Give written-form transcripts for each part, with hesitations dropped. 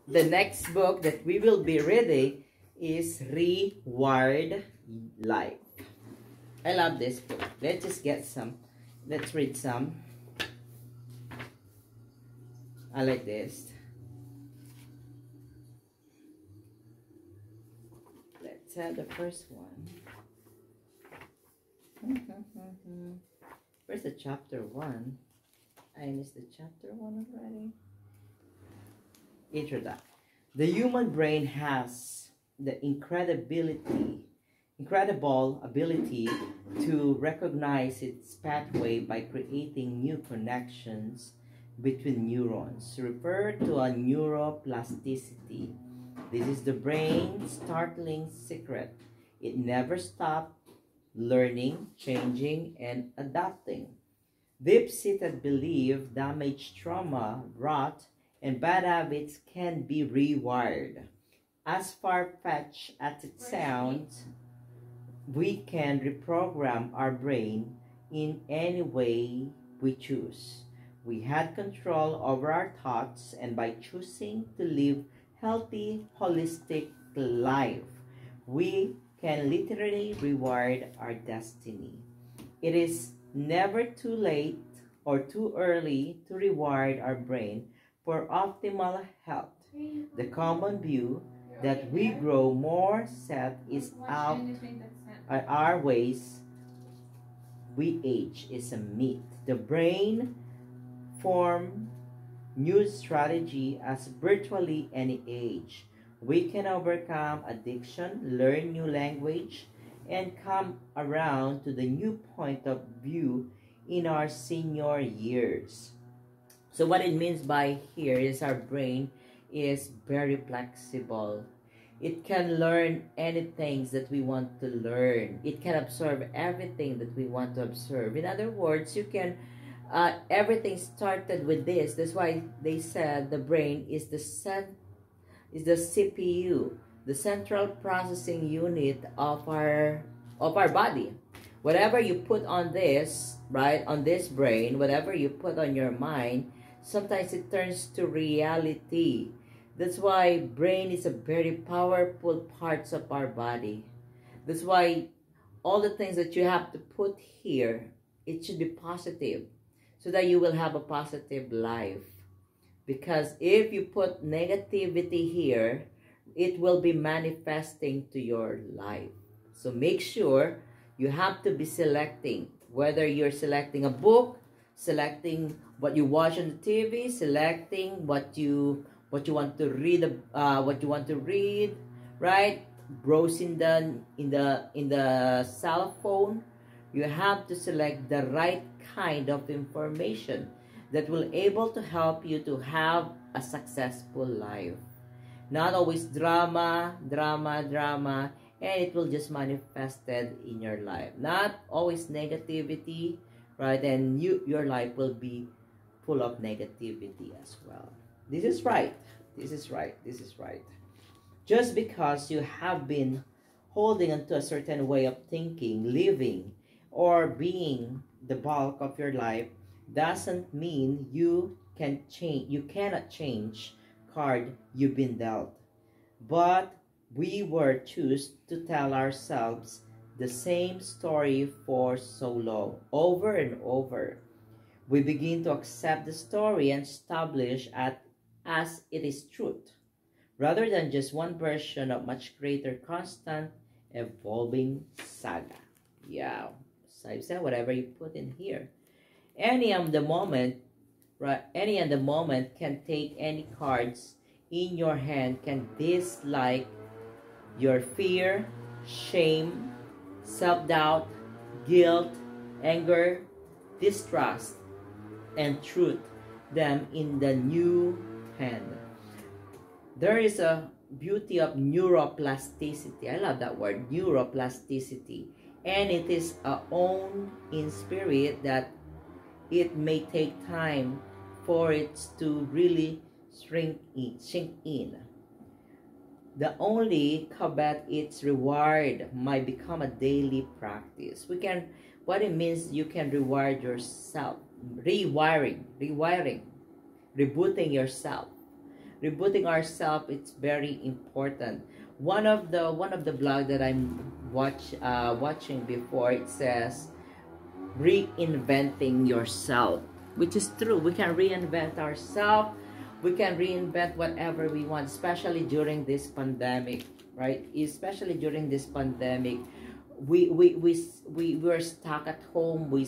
the next book that we will be reading is Rewired Life. I love this book. Let's just get some. Let's read some. I like this. Let's have the first one. Where's the chapter 1? I missed the chapter 1 already. Introduction. The human brain has the incredible ability to recognize its pathway by creating new connections between neurons, referred to as neuroplasticity. This is the brain's startling secret. It never stops learning, changing, and adapting. Deep-seated belief, damage, trauma, rot, and bad habits can be rewired. As far-fetched as it sounds, we can reprogram our brain in any way we choose. We had control over our thoughts, and by choosing to live healthy, holistic life, we can literally rewire our destiny. It is never too late or too early to rewire our brain for optimal health. The common view that we grow more set is out our ways we age is a myth. The brain form new strategy at virtually any age. We can overcome addiction, learn new language, and come around to the new point of view in our senior years. So what it means by here is our brain is very flexible. It can learn anything that we want to learn. It can absorb everything that we want to absorb. In other words, you can everything started with this. That's why they said the brain is the CPU, the central processing unit of our body. Whatever you put on this, right, on this brain, whatever you put on your mind, sometimes it turns to reality. That's why brain is a very powerful parts of our body. That's why all the things that you have to put here, it should be positive so that you will have a positive life. Because if you put negativity here, it will be manifesting to your life. So make sure you have to be selecting, whether you're selecting a book, selecting what you watch on the TV, selecting what you want to read, right? Browsing in the cell phone, you have to select the right kind of information that will able to help you to have a successful life. Not always drama, and it will just manifested in your life. Not always negativity, right? And your life will be full of negativity as well. This is right. This is right. This is right. Just because you have been holding onto a certain way of thinking, living, or being the bulk of your life doesn't mean you cannot change card you've been dealt. But we were choose to tell ourselves the same story for so long, over and over. We begin to accept the story and establish as it is truth, rather than just one version of much greater, constant, evolving saga. Yeah, so I said whatever you put in here. Any of the moment can take any cards in your hand, can dislike your fear, shame, self-doubt, guilt, anger, distrust, and truth them in the new hand. There is a beauty of neuroplasticity. I love that word, neuroplasticity. And it is our own in spirit that it may take time for it to really sink in. The only caveat is reward might become a daily practice. What it means, you can reward yourself, rewiring, rebooting yourself. rebooting ourselves, it's very important. One of the blog that I'm watching before, it says reinventing yourself, which is true. We can reinvent ourselves. We can reinvent whatever we want, especially during this pandemic, right? Especially during this pandemic, we were stuck at home. We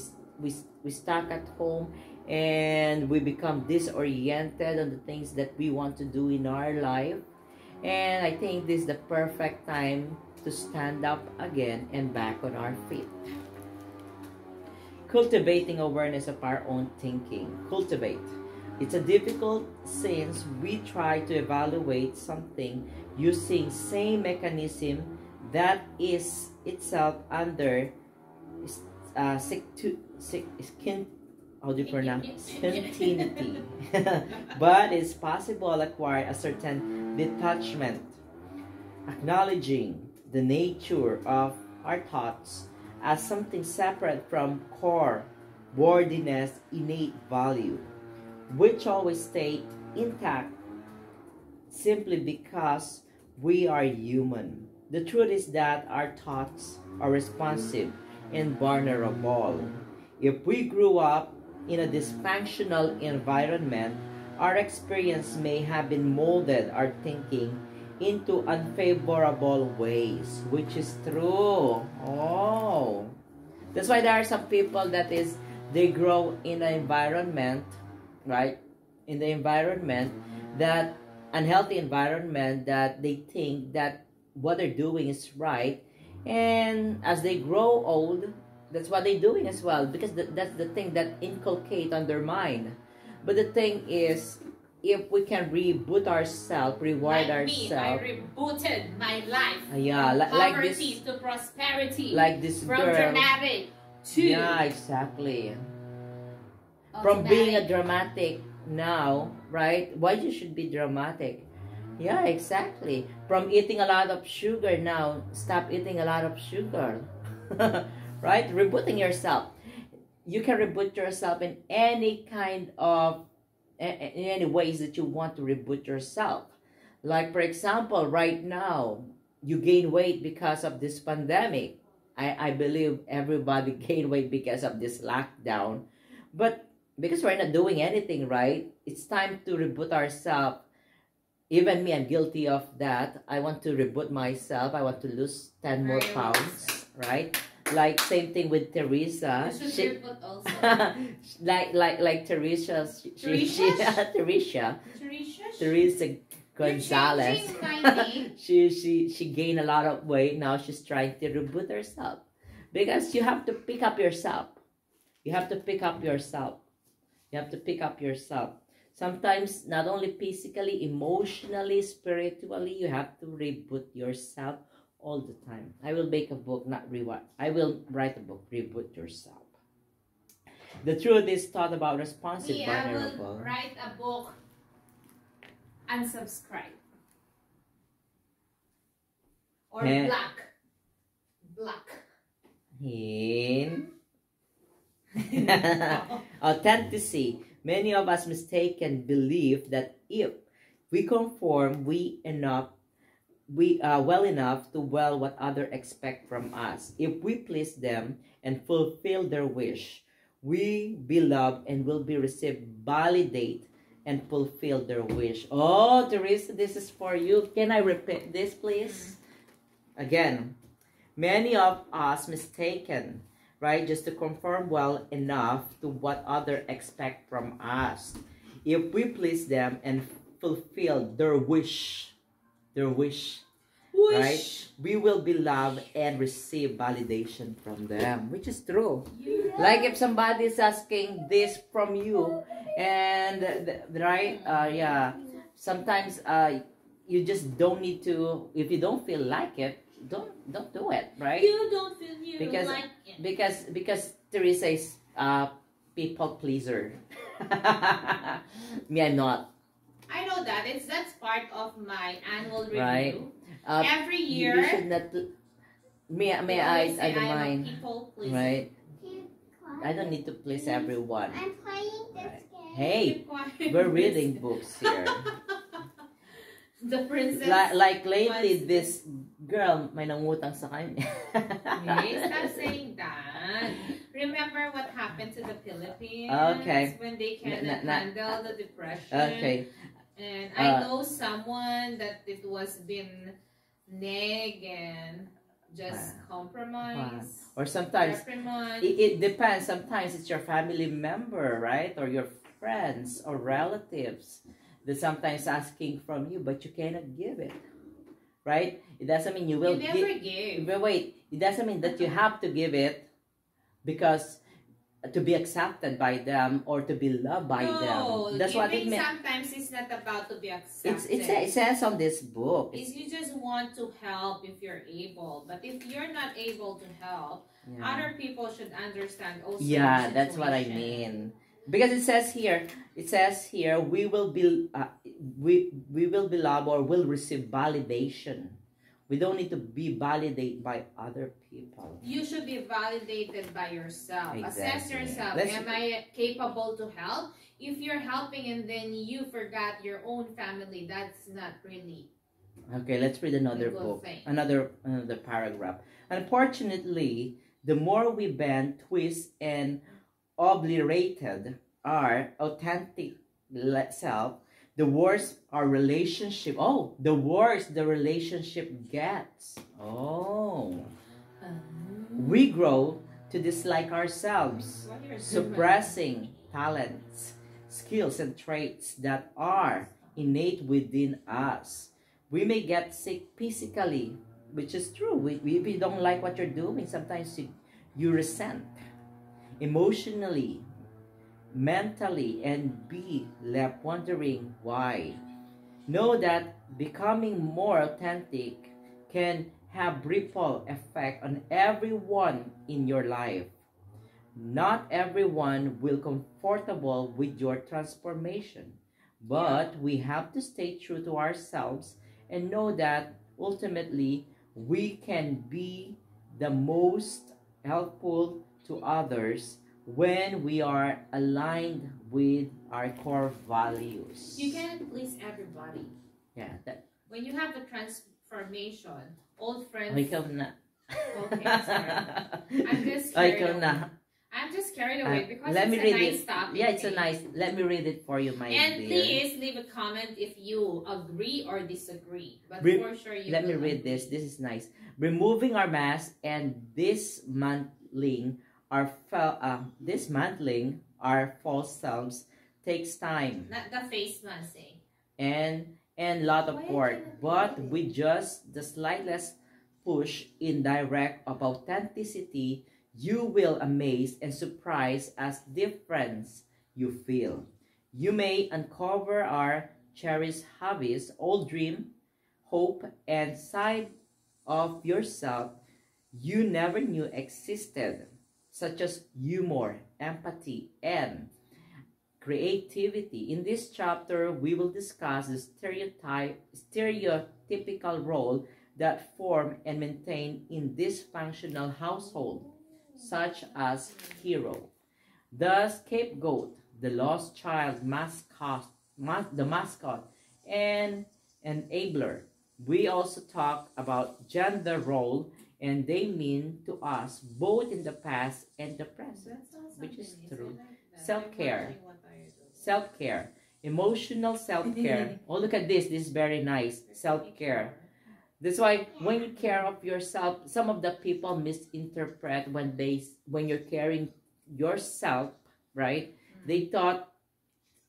stuck at home, and we become disoriented on the things that we want to do in our life. And I think this is the perfect time to stand up again and back on our feet. Cultivating awareness of our own thinking. Cultivate. It's a difficult since we try to evaluate something using same mechanism that is itself under how do you pronounce spontaneity. But it's possible acquire a certain detachment, acknowledging the nature of our thoughts as something separate from core worthiness, innate value, which always stay intact simply because we are human. The truth is that our thoughts are responsive and vulnerable. If we grew up in a dysfunctional environment, our experience may have been molded our thinking into unfavorable ways, which is true. Oh, that's why there are some people that is, they grow in an environment, right? In the environment, that unhealthy environment, that they think that what they're doing is right, and as they grow old, that's what they're doing as well, because that's the thing that inculcate on their mind. But the thing is, if we can reboot ourselves, rewire ourselves. I rebooted my life. Yeah, from like poverty this, to prosperity. like this from girl. dramatic to Yeah, exactly. From being a dramatic now, right? Why you should be dramatic? Yeah, exactly. From eating a lot of sugar now, stop eating a lot of sugar. Right? Rebooting yourself. You can reboot yourself in any kind of, in any ways that you want to reboot yourself. Like, for example, right now, you gain weight because of this pandemic. I believe everybody gained weight because of this lockdown. But because we're not doing anything, right? It's time to reboot ourselves. Even me, I'm guilty of that. I want to reboot myself. I want to lose 10 more pounds, right? Like, same thing with Teresa. You should reboot also. like Teresa. Teresa Gonzalez. She gained a lot of weight. Now she's trying to reboot herself. Because you have to pick up yourself. You have to pick up yourself. You have to pick up yourself. Sometimes, not only physically, emotionally, spiritually, you have to reboot yourself all the time. I will make a book, not Rewired. I will write a book, Reboot Yourself. The truth is taught about responsive, vulnerable. I will write a book, Unsubscribe. Or Black. In authenticity. Many of us mistaken believe that if we conform well enough to what others expect from us, if we please them and fulfill their wish, we be loved and will be received, validate and fulfill their wish. Oh, Teresa, this is for you. Can I repeat this, please? Again, many of us mistaken, right, just to conform well enough to what others expect from us. If we please them and fulfill their wish, right, we will be loved and receive validation from them, which is true. Yeah. Like if somebody is asking this from you, and right, yeah, sometimes you just don't need to. If you don't feel like it, don't do it, right? You don't feel like it. Because Teresa is people pleaser. Me, I'm not. I know that. That's part of my annual review. Right. Every year. You should not. I don't mind. People pleaser. Right. I don't need to please everyone. I'm playing this game. Hey, we're reading books here. The princess. Like lately, this girl may nangutang sa kanya. Hey, stop saying that. Remember what happened to the Philippines? Okay. When they cannot handle the depression. Okay. And I know someone that it was been neg and just compromise. Or sometimes it depends. Sometimes it's your family member, right? Or your friends or relatives. They're sometimes asking from you, but you cannot give it, right? It doesn't mean you will never give. But wait, it doesn't mean that you have to give it because to be accepted by them or to be loved by them. That's what it means. Sometimes it's not about to be accepted. It says on this book. You just want to help if you're able, but if you're not able to help, other people should understand also. Yeah, that's what I mean. Because it says here, we will be loved or will receive validation. We don't need to be validated by other people. You should be validated by yourself. Exactly. Assess yourself. Am I capable to help? If you're helping and then you forgot your own family, that's not really. Okay, let's read another book. Another paragraph. Unfortunately, the more we bend, twist, and obliterated our authentic self, the worse our relationship. Oh, the worse the relationship gets. Oh. We grow to dislike ourselves, suppressing talents, skills, and traits that are innate within us. We may get sick physically, which is true. If you don't like what you're doing, sometimes you resent. Emotionally, mentally, and be left wondering why. Know that becoming more authentic can have ripple effect on everyone in your life. Not everyone will comfortable with your transformation, but we have to stay true to ourselves and know that ultimately we can be the most helpful to others when we are aligned with our core values. You can't please everybody. Yeah. When you have a transformation, old friends. Ikaw na. Okay, sorry. I'm just carried away because it's a nice topic. Yeah, it's a nice. Let me read it for you, my dear. And please leave a comment if you agree or disagree. But for sure you. Let me read this. This is nice. Removing our mask and dismantling our false selves takes time. Not the face mask. And lot of work, but with just the slightest push in direct of authenticity, you will amaze and surprise as difference you feel. You may uncover our cherished hobbies, old dream, hope, and side of yourself you never knew existed, such as humor, empathy, and creativity. In this chapter, we will discuss the stereotypical role that form and maintain in dysfunctional household, such as hero, the scapegoat, the lost child, the mascot, and enabler. We also talk about gender role, and they mean to us both in the past and the present, which is true. Self-care, emotional self-care. Oh, look at this. This is very nice. Self-care. That's why when you care of yourself, some of the people misinterpret when you're caring yourself, right? They thought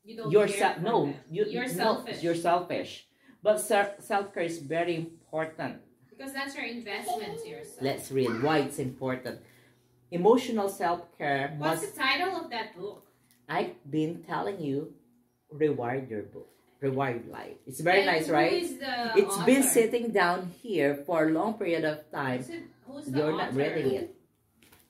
you're selfish. You're selfish. But self-care is very important. Because that's your investment to yourself. Let's read why it's important. Emotional self-care. What's the title of that book? I've been telling you, Rewired your book. Rewired life. It's very nice, right? It's author? Been sitting down here for a long period of time. Who's the You're author? not reading it.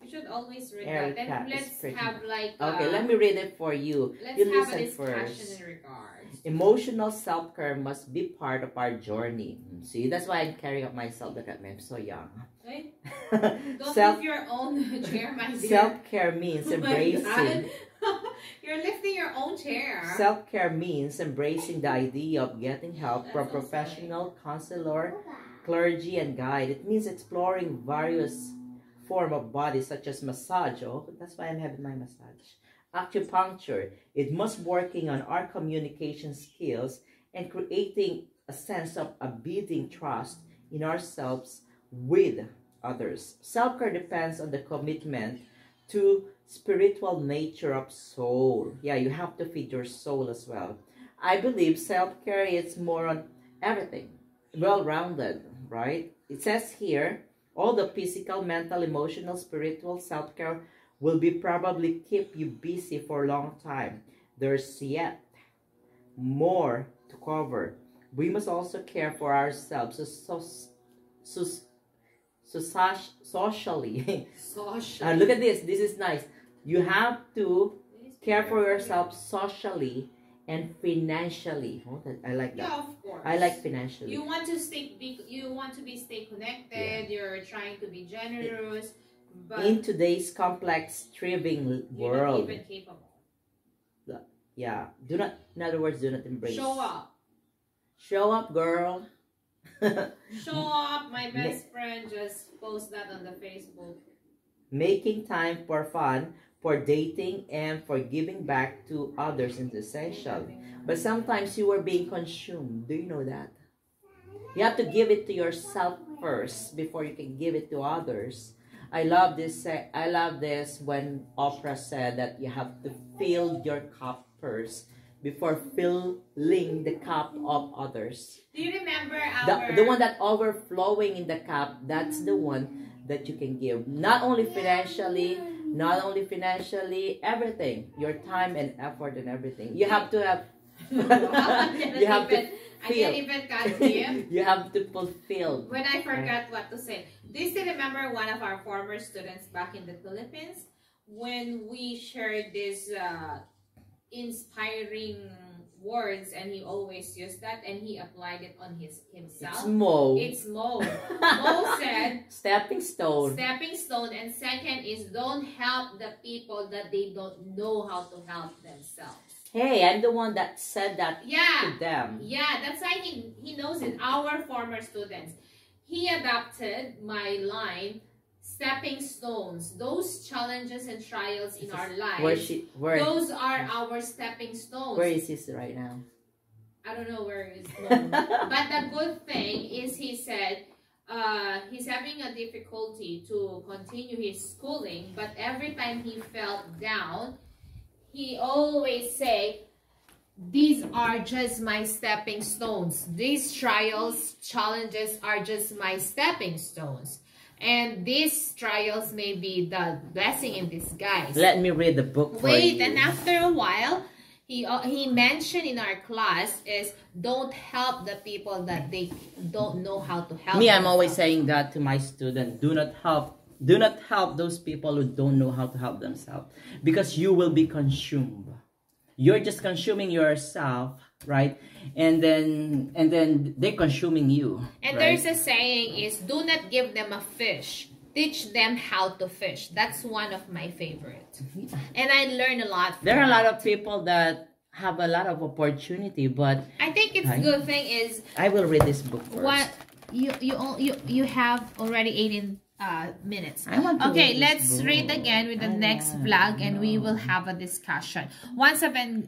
You should always read Erica, that. Then let's have like okay, let me read it for you. Let's you have listen a discussion first. in regards. Emotional self-care must be part of our journey. See, that's why I'm carrying up myself. Look at me, I'm so young. Okay. Don't move your own chair, my dear. Self-care means embracing. You're lifting your own chair. Self-care means embracing the idea of getting help from professional, counselor, clergy, and guide. It means exploring various forms of body such as massage. Oh, that's why I'm having my massage. Acupuncture. It must working on our communication skills and creating a sense of abiding trust in ourselves with others. Self-care depends on the commitment to spiritual nature of soul. Yeah, you have to feed your soul as well. I believe self-care is more on everything, well-rounded, right? It says here, all the physical, mental, emotional, spiritual self-care will be probably keep you busy for a long time. There's yet more to cover. We must also care for ourselves socially. Socially. Look at this. This is nice. You have to care for yourself socially and financially. Oh, I like that. Yeah, of course. I like financially. You want to stay connected. Yeah. You're trying to be generous. But in today's complex, thriving world, you're not even capable. Yeah. Do not. In other words, do not embrace. Show up. Show up, girl. Show up. My best friend just posted that on the Facebook. Making time for fun, for dating, and for giving back to others is essential. But sometimes you are being consumed. Do you know that? You have to give it to yourself first before you can give it to others. I love this. I love this when Oprah said that you have to fill your cup first before filling the cup of others. Do you remember the one that overflowing in the cup? That's the one that you can give. Not only financially, everything. Your time and effort and everything. You have to have. You have to. I can't even cut him. You have to fulfill. When I forgot what to say. Do you still remember one of our former students back in the Philippines? When we shared this inspiring words, and he always used that, and he applied it on himself. It's Mo. Mo said, stepping stone. Stepping stone. And second is, don't help the people that they don't know how to help themselves. Hey, I'm the one that said that to them. Yeah, that's why he knows it. Our former students. He adopted my line, stepping stones. Those challenges and trials in our lives, those are our stepping stones. Where is he right now? I don't know where he's going. But the good thing is, he said, he's having a difficulty to continue his schooling, but every time he felt down, he always say, these are just my stepping stones. These trials, challenges are just my stepping stones. And these trials may be the blessing in disguise. Let me read the book for you. And after a while, he mentioned in our class is, don't help the people that they don't know how to help. I'm always saying that to my student. Do not help those people who don't know how to help themselves, because you will be consumed. You're just consuming yourself, right? And then they're consuming you. And right? There's a saying is, do not give them a fish. Teach them how to fish. That's one of my favorite. And I learned a lot from There are a lot of people that have a lot of opportunity, but I think it's good thing is, I will read this book first. What you have already 18 minutes. Okay, let's read again with the next vlog, and we will have a discussion. Once again,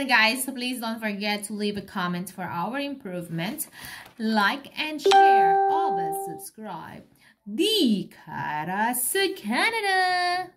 guys, please don't forget to leave a comment for our improvement. Like and share. Always subscribe. Di Cara sa Canada.